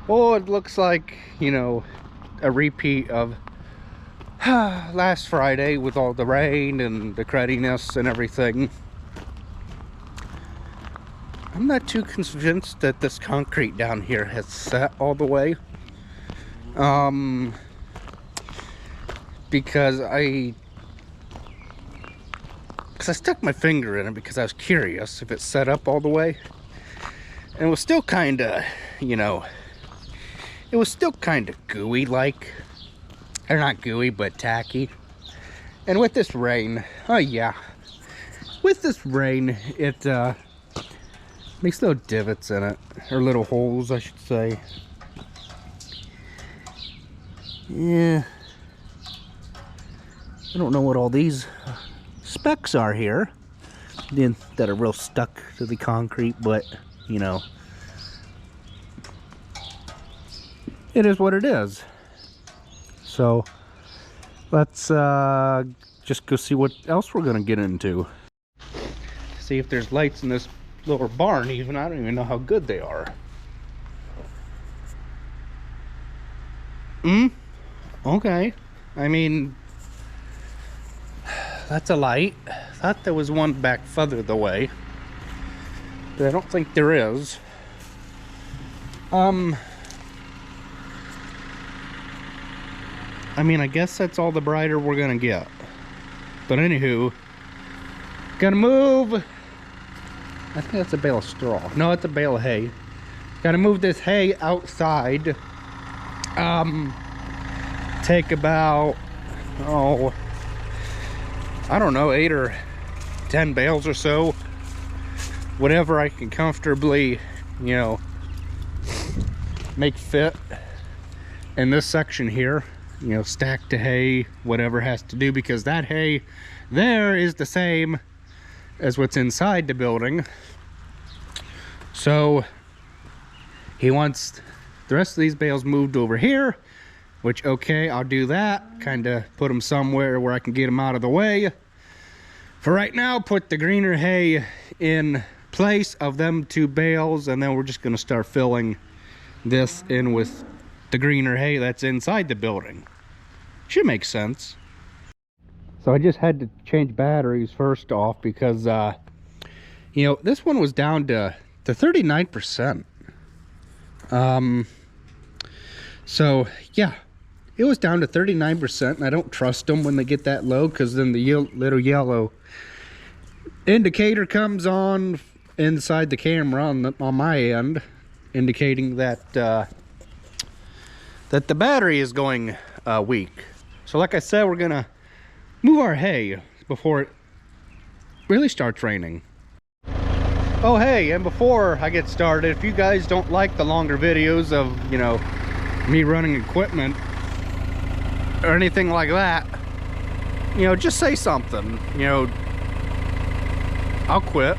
Oh, it looks like, you know, a repeat of last Friday with all the rain and the crudiness and everything. I'm not too convinced that this concrete down here has set all the way. Because I stuck my finger in it because I was curious if it set up all the way. And it was still kind of, you know, it was still kind of gooey like. Or not gooey, but tacky. And with this rain, oh yeah. With this rain, it makes little divots in it. Or little holes, I should say. Yeah. I don't know what all these specks are here that are real stuck to the concrete, but you know, it is what it is. So let's just go see what else we're gonna get into. See if there's lights in this lower barn. Even I don't even know how good they are. Okay, I mean, that's a light. Thought there was one back further the way, but I don't think there is. I mean, I guess that's all the brighter we're gonna get. But anywho, gotta move. I think that's a bale of straw. No, it's a bale of hay. Gotta move this hay outside. Take about, oh, I don't know, 8 or 10 bales or so. Whatever I can comfortably, you know, make fit in this section here. You know, stack to hay, whatever has to do, because that hay there is the same as what's inside the building. So he wants the rest of these bales moved over here, which, okay, I'll do that. Kind of put them somewhere where I can get them out of the way. For right now, put the greener hay in place of them 2 bales, and then we're just going to start filling this in with the greener hay that's inside the building. Should make sense. So I just had to change batteries first off because you know, this one was down to 39%. So yeah, it was down to 39%, and I don't trust them when they get that low, because then the little yellow indicator comes on inside the camera on my end, indicating that that the battery is going weak. So like I said, we're gonna move our hay before it really starts raining. Oh hey, and before I get started, if you guys don't like the longer videos of, you know, me running equipment or anything like that, you know, just say something. You know, I'll quit.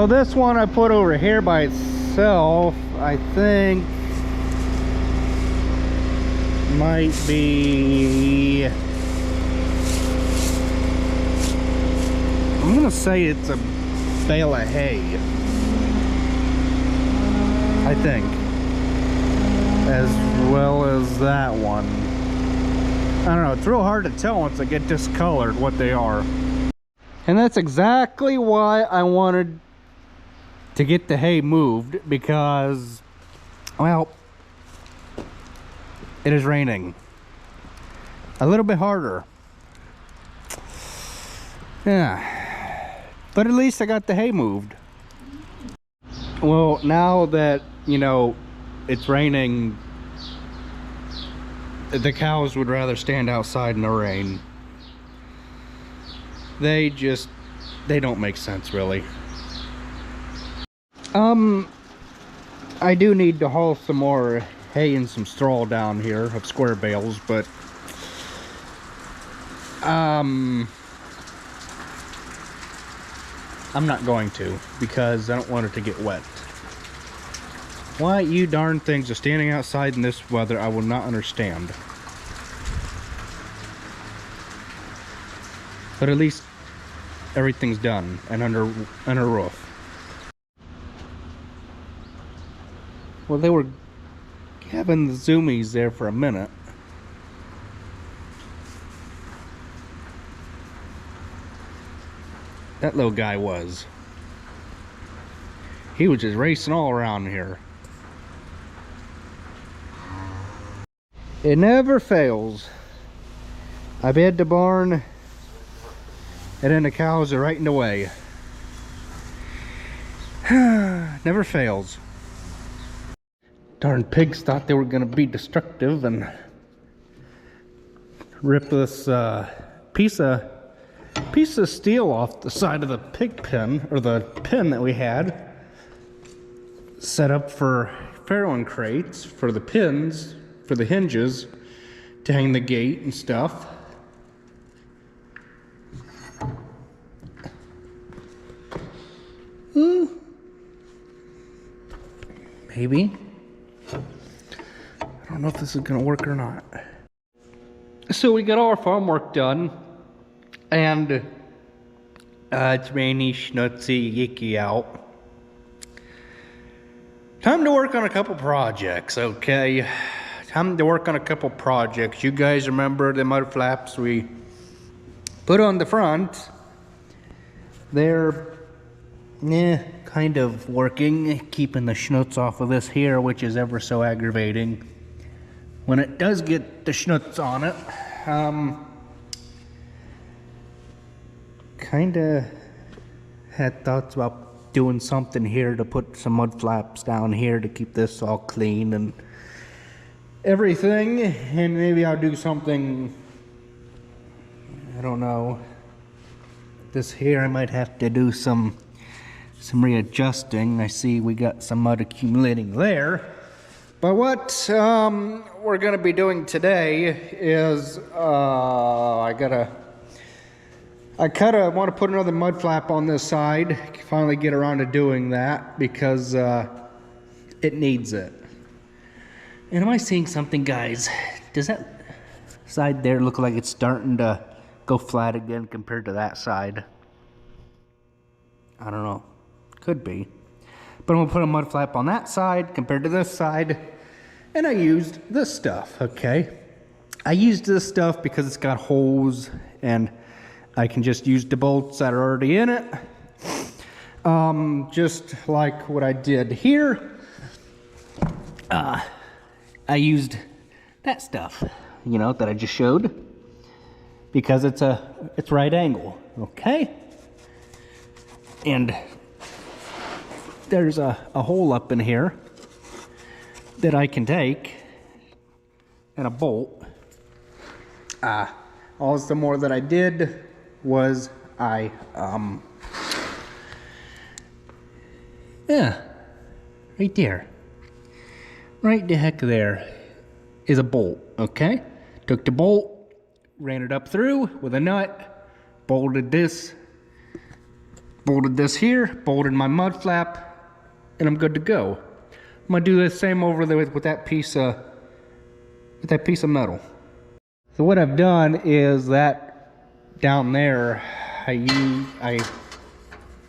So this one I put over here by itself, I think might be, I'm gonna say it's a bale of hay, I think, as well as that one. I don't know, it's real hard to tell once they get discolored what they are. And that's exactly why I wanted to get the hay moved, because, well, it is raining a little bit harder. Yeah, but at least I got the hay moved. Well, now that, you know, it's raining, the cows would rather stand outside in the rain. They don't make sense, really. I do need to haul some more hay and some straw down here of square bales, but I'm not going to, because I don't want it to get wet. Why you darn things are standing outside in this weather, I will not understand. But at least everything's done and under a roof. Well, they were having the zoomies there for a minute. That little guy was. He was just racing all around here. It never fails. I bed the barn, and then the cows are right in the way. Never fails. Darn pigs thought they were going to be destructive and rip this piece of steel off the side of the pig pen, or the pen that we had set up for farrowing crates, for the pins, for the hinges to hang the gate and stuff. Maybe. I don't know if this is gonna work or not. So we got all our farm work done, and it's rainy, schnutzy, yicky out. Time to work on a couple projects, okay? Time to work on a couple projects. You guys remember the mud flaps we put on the front? They're kind of working, keeping the schnutz off of this here, which is ever so aggravating when it does get the schnutz on it. Kinda had thoughts about doing something here to put some mud flaps down here to keep this all clean and everything, and maybe I'll do something, I don't know, this here I might have to do some readjusting. I see we got some mud accumulating there. But what we're gonna be doing today is I kinda want to put another mud flap on this side. Finally get around to doing that because it needs it. And am I seeing something, guys? Does that side there look like it's starting to go flat again compared to that side? I don't know. Could be. But I'm gonna put a mud flap on that side compared to this side. And I used this stuff, okay? I used this stuff because it's got holes and I can just use the bolts that are already in it. Just like what I did here. I used that stuff, you know, that I just showed, because it's right angle, okay? And there's a hole up in here that I can take and a bolt. All the more that I did was yeah, right there. Right the heck there is a bolt, okay? Took the bolt, ran it up through with a nut, bolted this Bolted this here, bolted my mud flap, and I'm good to go. I'm gonna do the same over there with that piece of metal. So what I've done is that down there, I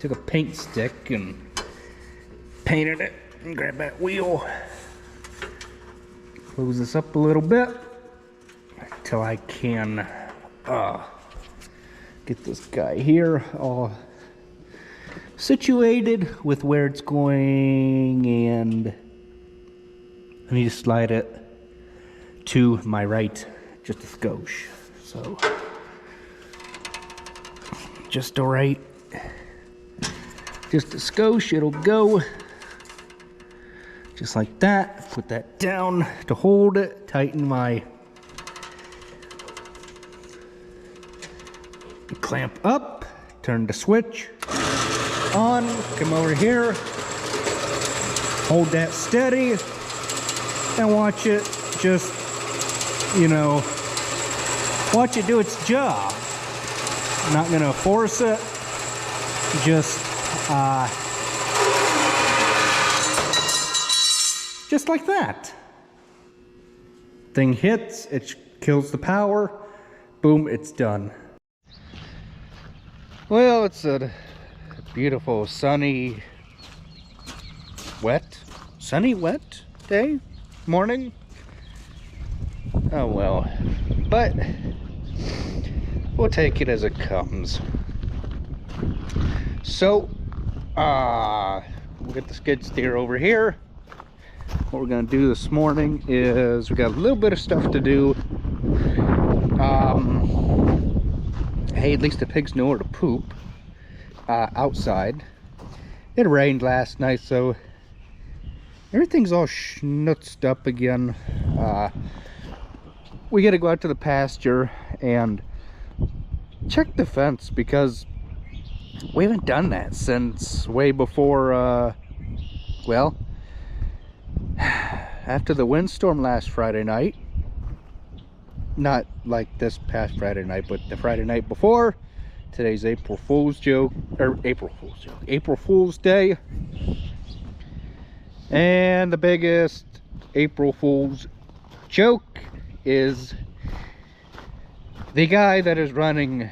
took a paint stick and painted it and grabbed that wheel. Close this up a little bit until I can get this guy here all situated with where it's going, and I need to slide it to my right just a skosh. So just a right, just a skosh, it'll go just like that. Put that down to hold it, tighten my clamp up, turn the switch on, come over here, hold that steady, and watch it just, you know, watch it do its job. I'm not gonna force it, just like that. Thing hits, it kills the power, boom, it's done. Well, it's a beautiful sunny wet day, morning. Oh well, but we'll take it as it comes. So we'll get the skid steer over here. What we're gonna do this morning is we got a little bit of stuff to do. Hey, at least the pigs know where to poop outside. It rained last night, so everything's all schnutzed up again. We gotta go out to the pasture and check the fence, because we haven't done that since way before, well, after the windstorm last Friday night. Not like this past Friday night, but the Friday night before. Today's April Fool's Day. And the biggest April Fool's joke is the guy that is running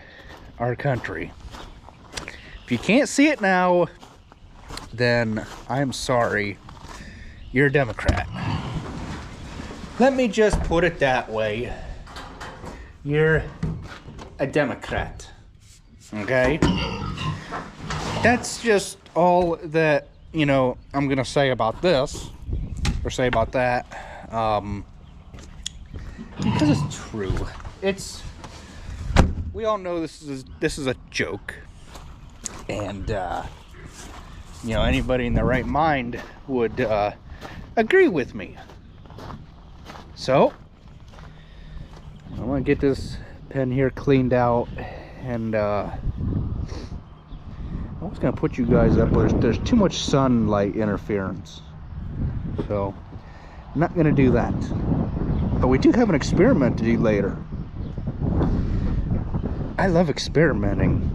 our country. If you can't see it now, then I'm sorry. You're a Democrat. Let me just put it that way. You're a Democrat. Okay? That's just all that, you know, I'm gonna say about this, or say about that, because it's true. We all know this is a joke, and you know, anybody in their right mind would agree with me. So I want to get this pen here cleaned out, and I was going to put you guys up, but there's too much sunlight interference, so I'm not going to do that. But we do have an experiment to do later. I love experimenting.